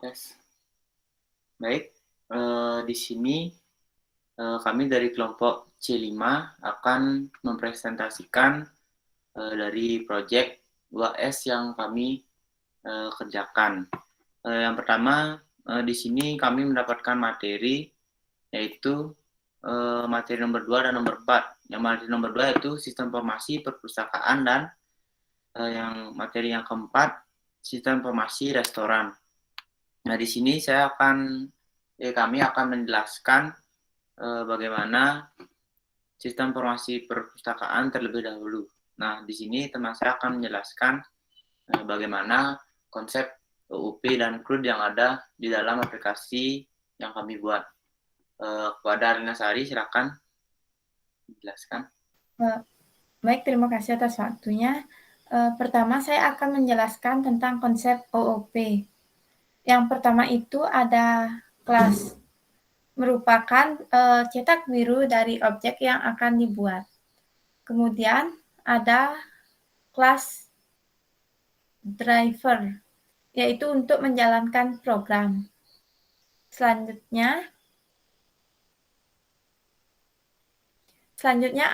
tes. Baik, di sini kami dari kelompok C5 akan mempresentasikan dari proyek 2S yang kami kerjakan. Yang pertama, di sini kami mendapatkan materi, yaitu materi nomor 2 dan nomor 4. Yang materi nomor 2 itu sistem informasi perpustakaan, dan yang materi yang keempat, sistem informasi restoran. Nah, di sini kami akan menjelaskan bagaimana sistem informasi perpustakaan terlebih dahulu. Nah, di sini teman saya akan menjelaskan bagaimana konsep UP dan CRUD yang ada di dalam aplikasi yang kami buat. Kepada Arina Sari, silakan dijelaskan. Baik, terima kasih atas waktunya. Pertama, saya akan menjelaskan tentang konsep OOP. Yang pertama itu ada kelas, merupakan cetak biru dari objek yang akan dibuat. Kemudian ada kelas driver, yaitu untuk menjalankan program. Selanjutnya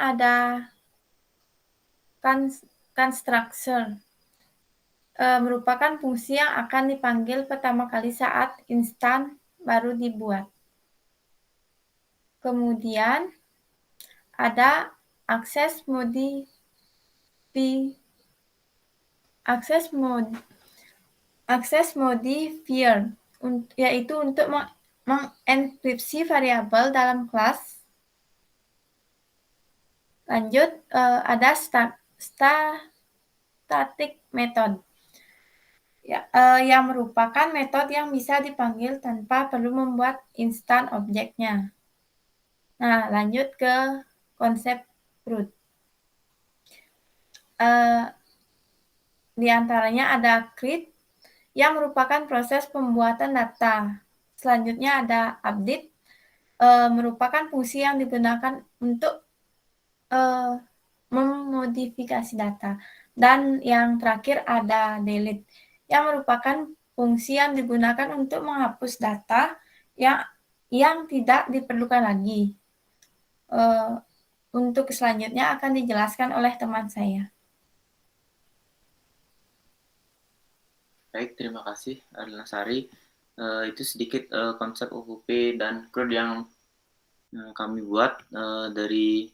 ada constructor, merupakan fungsi yang akan dipanggil pertama kali saat instan baru dibuat. Kemudian ada akses modifier, yaitu untuk mengenkripsi variabel dalam kelas. Lanjut, ada static method, yang merupakan metode yang bisa dipanggil tanpa perlu membuat instan objeknya. Nah, lanjut ke konsep root. Di antaranya ada create, yang merupakan proses pembuatan data. Selanjutnya ada update, merupakan fungsi yang digunakan untuk memodifikasi data. Dan yang terakhir ada delete, yang merupakan fungsi yang digunakan untuk menghapus data yang tidak diperlukan lagi. Untuk selanjutnya akan dijelaskan oleh teman saya. Baik, terima kasih Arina Sari. Itu sedikit konsep OOP dan CRUD yang kami buat dari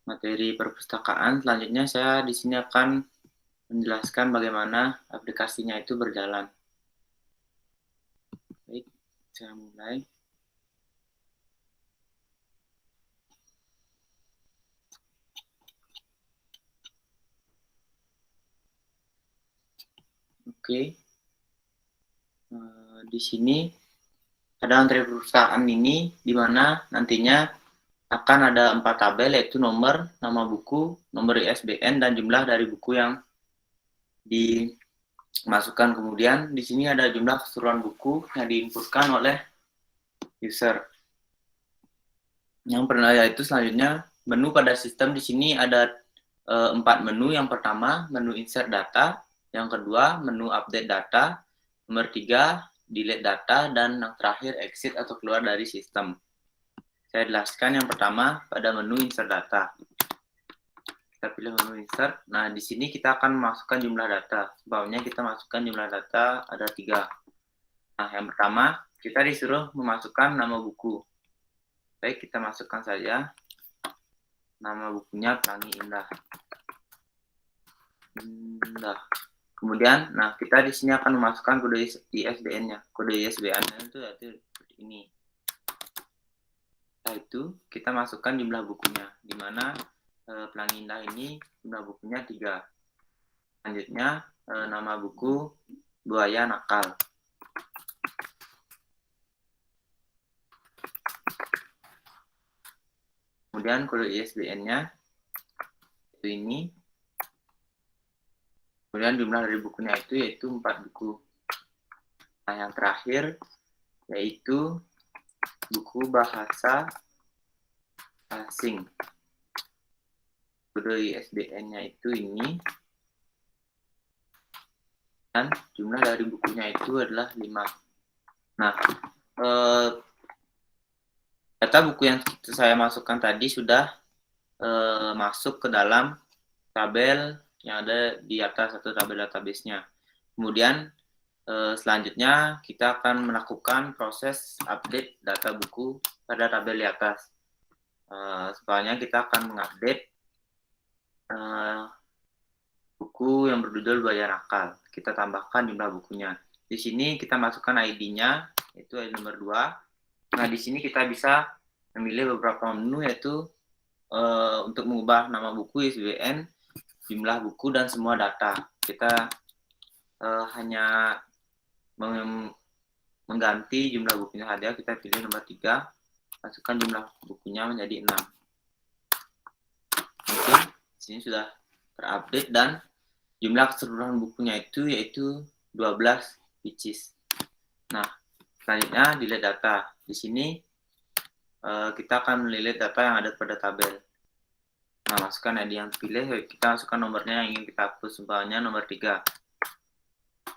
materi perpustakaan. Selanjutnya saya di sini akan menjelaskan bagaimana aplikasinya itu berjalan. Baik, saya mulai. Oke. Di sini ada materi perpustakaan ini, di mana nantinya akan ada 4 tabel, yaitu nomor, nama buku, nomor ISBN, dan jumlah dari buku yang dimasukkan. Kemudian di sini ada jumlah keseluruhan buku yang diinputkan oleh user. Yang pernah yaitu selanjutnya menu pada sistem. Di sini ada 4 menu. Yang pertama menu insert data, yang kedua menu update data, nomor 3 delete data, dan yang terakhir exit atau keluar dari sistem. Saya jelaskan yang pertama pada menu insert data. Kita pilih menu insert. Nah, di sini kita akan memasukkan jumlah data. Sebabnya kita masukkan jumlah data ada 3. Nah, yang pertama kita disuruh memasukkan nama buku. Baik, kita masukkan saja. Nama bukunya Pelangi Indah. Kemudian, nah kita di sini akan memasukkan kode ISBN-nya. Kode ISBN-nya itu seperti ini. Setelah itu kita masukkan jumlah bukunya, di mana Pelangi Indah ini jumlah bukunya 3. Selanjutnya nama buku Buaya Nakal. Kemudian kode ISBN-nya itu ini. Kemudian jumlah dari bukunya itu yaitu 4 buku. Nah, yang terakhir yaitu buku bahasa asing. Kode ISBN-nya itu ini. dan jumlah dari bukunya itu adalah 5. Nah, data buku yang saya masukkan tadi sudah masuk ke dalam tabel yang ada di atas satu tabel database-nya. Kemudian selanjutnya kita akan melakukan proses update data buku pada tabel di atas. Soalnya kita akan mengupdate buku yang berjudul Buaya Nakal. Kita tambahkan jumlah bukunya. Di sini kita masukkan ID-nya, yaitu ID nomor 2. Nah, di sini kita bisa memilih beberapa menu, yaitu untuk mengubah nama buku, ISBN, jumlah buku, dan semua data. Kita hanya mengganti jumlah bukunya saja. Kita pilih nomor 3, masukkan jumlah bukunya menjadi 6. Oke, di sini sudah terupdate dan jumlah keseluruhan bukunya itu yaitu 12 pieces. Nah, selanjutnya delete data. Di sini kita akan melihat data yang ada pada tabel. Nah, masukkan ID yang dipilih, kita masukkan nomornya yang ingin kita hapus, umpamanya nomor 3.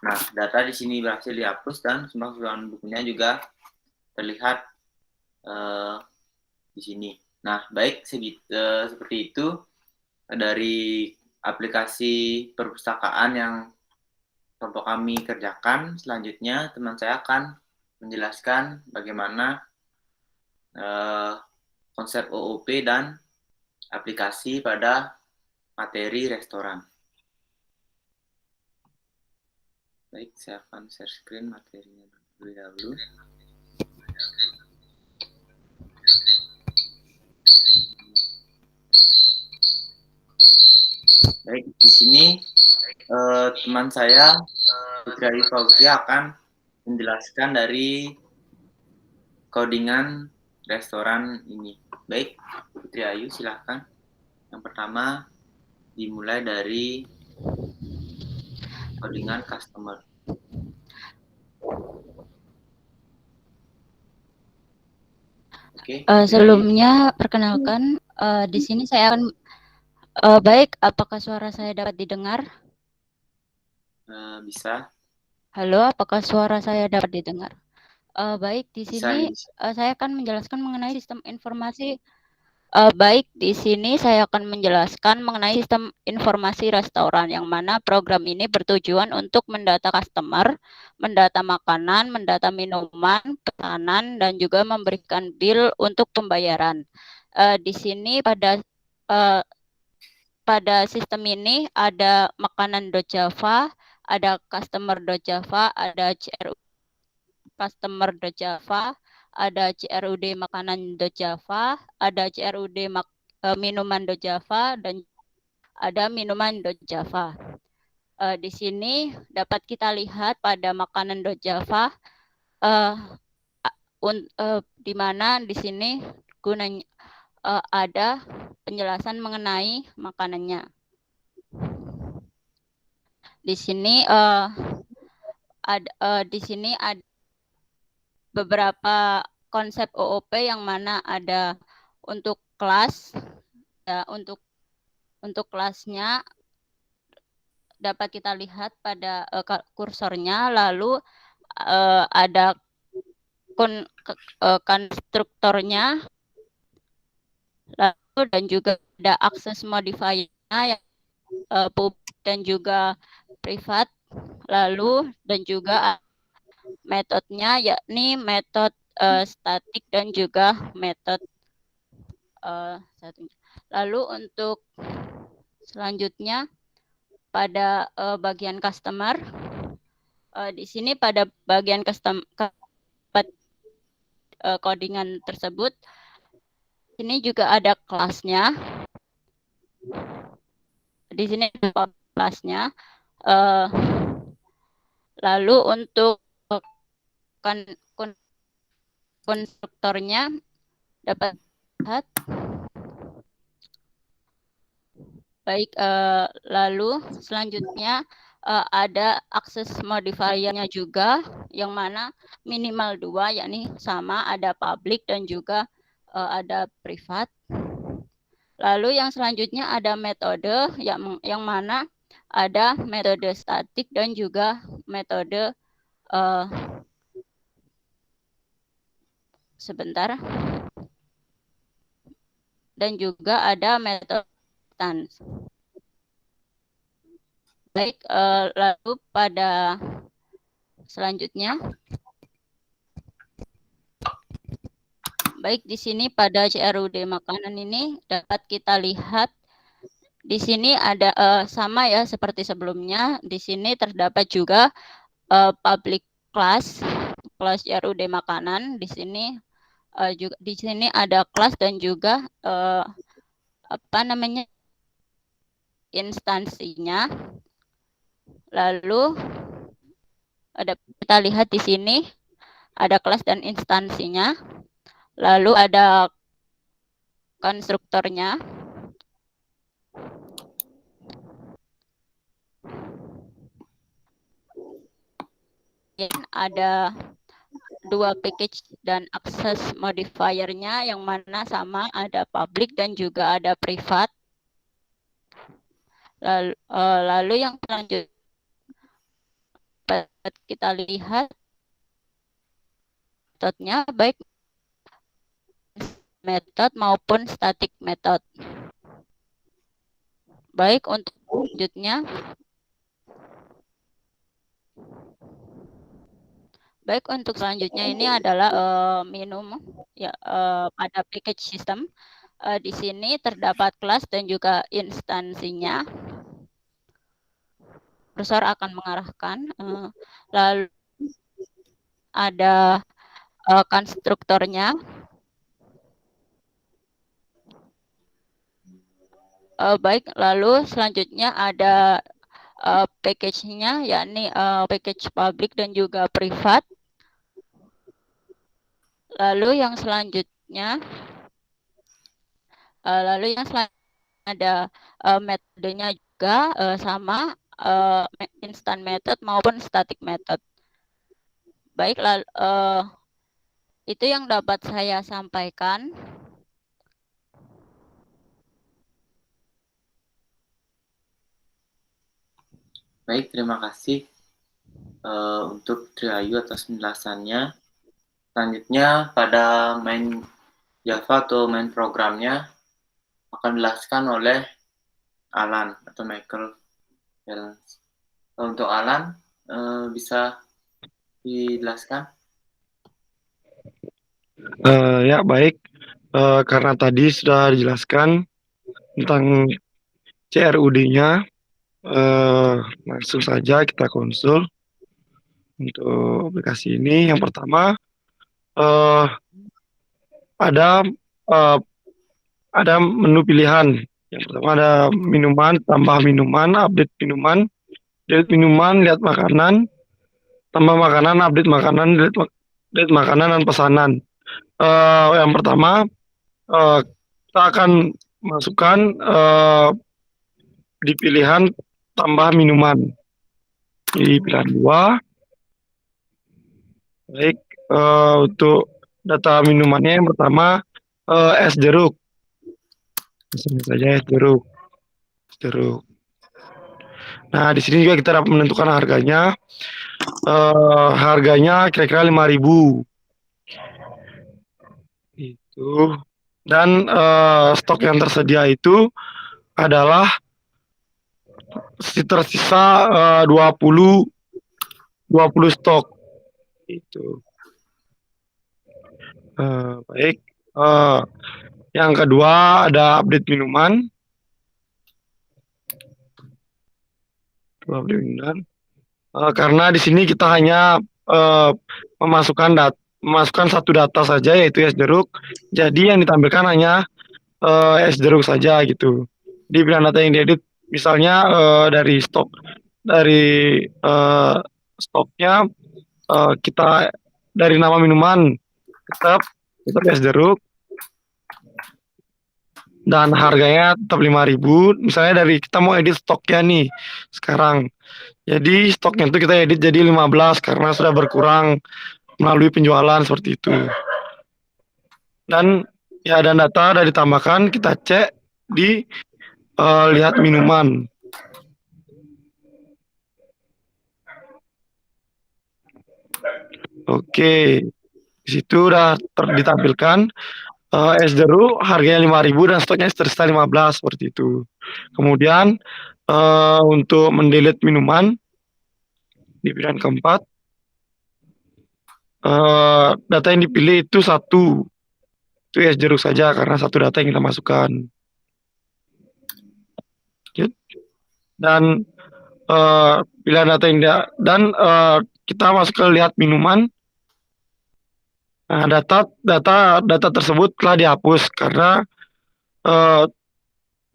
Nah, data di sini berhasil dihapus dan semua keseluruhan bukunya juga terlihat di sini. Nah, baik seperti itu dari aplikasi perpustakaan yang kelompok kami kerjakan. Selanjutnya, teman saya akan menjelaskan bagaimana konsep OOP dan aplikasi pada materi restoran. Baik, saya akan share screen materinya terlebih dahulu. Baik, di sini teman saya Putri Fauzia akan menjelaskan dari codingan restoran ini. Baik, Putri Ayu silahkan. Yang pertama dimulai dari codingan customer. Oke. Sebelumnya perkenalkan, di sini saya akan baik, apakah suara saya dapat didengar? Bisa. Halo, apakah suara saya dapat didengar? Baik, di sini Bisa. saya akan menjelaskan mengenai sistem informasi. Baik, di sini saya akan menjelaskan mengenai sistem informasi restoran, yang mana program ini bertujuan untuk mendata customer, mendata makanan, mendata minuman, pesanan, dan juga memberikan bill untuk pembayaran. Di sini pada sistem ini ada makanan.java, ada customer.java, ada customer.java, ada CRUD makanan.java, ada CRUD minuman.java, dan ada minuman.java. Di sini dapat kita lihat pada makanan.java, di mana di sini gunanya ada penjelasan mengenai makanannya. Di sini ada beberapa konsep OOP yang mana ada untuk kelas, ya, untuk kelasnya dapat kita lihat pada kursornya, lalu ada konstruktornya, lalu dan juga ada akses modifiernya yang publik dan juga privat, lalu dan juga metodenya yakni metode statik dan juga metode lalu untuk selanjutnya pada bagian customer, di sini pada bagian codingan tersebut, ini juga ada kelasnya. Di sini ada kelasnya. Lalu untuk konstruktornya dapat lihat. Baik, lalu selanjutnya ada akses modifiernya juga, yang mana minimal 2, yakni sama ada public dan juga ada privat. Lalu yang selanjutnya ada metode yang mana ada metode statik dan juga metode sebentar. Dan juga ada metode instance. Baik, lalu pada selanjutnya, baik di sini pada CRUD makanan ini dapat kita lihat di sini ada sama ya seperti sebelumnya. Di sini terdapat juga public class CRUD makanan. Di sini juga di sini ada kelas dan juga instansinya. Lalu kita lihat di sini ada kelas dan instansinya. Lalu ada konstruktornya. Ada dua package dan akses modifiernya yang mana sama ada public dan juga ada privat. Lalu yang selanjutnya kita lihat metodenya baik method maupun static method. Baik untuk selanjutnya. Baik untuk selanjutnya ini adalah minum ya pada package system. Di sini terdapat kelas dan juga instansinya. Kursor akan mengarahkan. Lalu ada konstruktornya. Baik, lalu selanjutnya ada package-nya, yakni package public dan juga privat. Lalu yang selanjutnya, ada metodenya juga sama instant method maupun static method. Baik, lalu itu yang dapat saya sampaikan. Baik, terima kasih untuk Triayu atas penjelasannya. Selanjutnya pada main Java atau main programnya akan dijelaskan oleh Alan atau Michael. Untuk Alan bisa dijelaskan? Ya baik, karena tadi sudah dijelaskan tentang CRUD-nya, langsung saja kita konsul untuk aplikasi ini. Yang pertama ada menu pilihan. Yang pertama ada minuman, tambah minuman, update minuman, delete minuman, lihat makanan, tambah makanan, update makanan, delete makanan dan pesanan. Yang pertama kita akan masukkan di pilihan tambah minuman di pilihan 2. Baik, untuk data minumannya yang pertama es jeruk. Misalnya saja es jeruk. Nah, di sini juga kita dapat menentukan harganya. Harganya kira-kira 5.000. Itu. Dan stok yang tersedia itu adalah tersisa 20 stok. Itu. Baik. Yang kedua ada update minuman. Karena di sini kita hanya memasukkan satu data saja, yaitu es jeruk. Jadi yang ditampilkan hanya es jeruk saja gitu. Di pilihan data yang diedit, misalnya dari stoknya kita dari nama minuman tetap es jeruk. Dan harganya tetap 5.000. Misalnya dari kita mau edit stoknya nih sekarang. Jadi stoknya itu kita edit jadi 15 karena sudah berkurang melalui penjualan seperti itu. Dan ya dan data sudah ditambahkan, kita cek di lihat minuman. Oke, di situ udah ditampilkan es jeruk harganya 5.000 dan stoknya tersisa 15 seperti itu. Kemudian untuk mendelete minuman di pilihan keempat, data yang dipilih itu satu, itu es jeruk saja karena satu data yang kita masukkan. Dan pilihan data yang kita masuk ke lihat minuman. Nah, data tersebut telah dihapus karena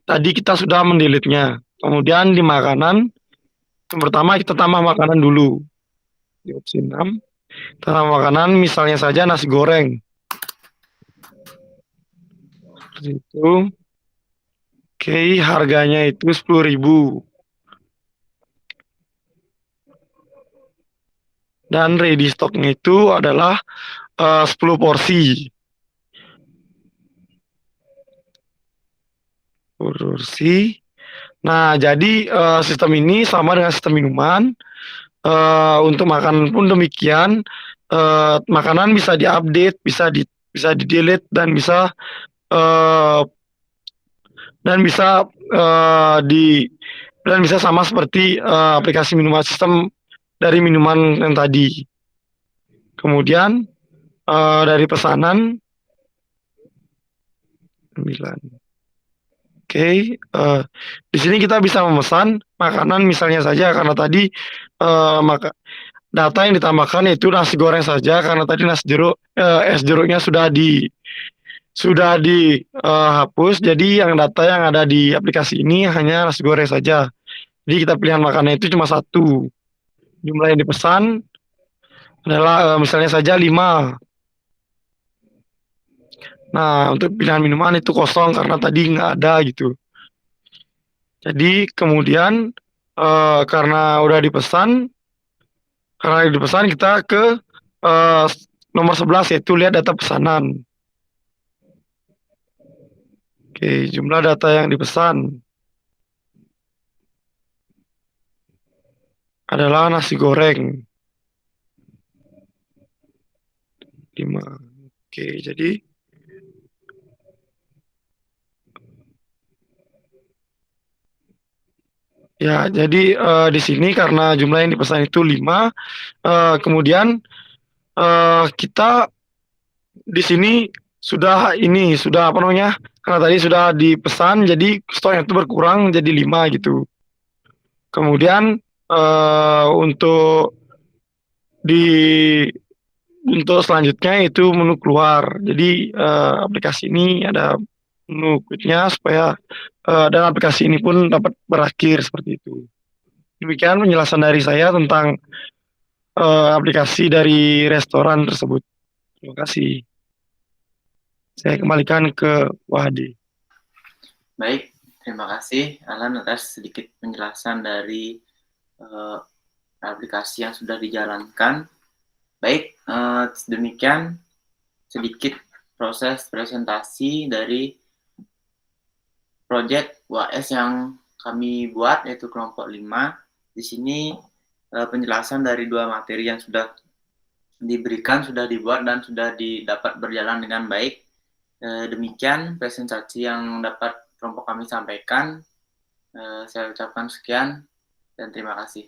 tadi kita sudah mendelete-nya. Kemudian di makanan, yang pertama kita tambah makanan dulu. Di opsi 6, tambah makanan misalnya saja nasi goreng. Seperti itu. Oke, harganya itu 10.000. Dan ready stock-nya itu adalah 10 porsi. Nah, jadi sistem ini sama dengan sistem minuman. Untuk makanan pun demikian. Makanan bisa diupdate, bisa di-delete dan bisa sama seperti aplikasi minuman, sistem dari minuman yang tadi. Kemudian dari pesanan 9. Oke, di sini kita bisa memesan makanan misalnya saja karena tadi data yang ditambahkan yaitu nasi goreng saja karena tadi es jeruknya sudah dihapus. Jadi data yang ada di aplikasi ini hanya nasi goreng saja. Jadi kita pilihan makanan itu cuma satu. Jumlah yang dipesan adalah misalnya saja 5. Nah, untuk pilihan minuman itu kosong karena tadi nggak ada gitu. Jadi kemudian karena dipesan kita ke nomor 11 yaitu lihat data pesanan. Oke, jumlah data yang dipesan adalah nasi goreng 5. Oke, jadi di sini karena jumlah yang dipesan itu 5, kemudian kita di sini sudah karena tadi sudah dipesan jadi stoknya itu berkurang jadi 5 gitu. Kemudian untuk selanjutnya itu menu keluar. Jadi aplikasi ini ada menu quitnya supaya dan aplikasi ini pun dapat berakhir seperti itu. Demikian penjelasan dari saya tentang aplikasi dari restoran tersebut. Terima kasih. Saya kembalikan ke Wahdi. Baik, terima kasih Alan atas sedikit penjelasan dari aplikasi yang sudah dijalankan. Baik, demikian sedikit proses presentasi dari proyek UAS yang kami buat, yaitu kelompok 5. Di sini penjelasan dari 2 materi yang sudah diberikan, sudah dibuat, dan sudah dapat berjalan dengan baik. Demikian presentasi yang dapat kelompok kami sampaikan. Saya ucapkan sekian dan terima kasih.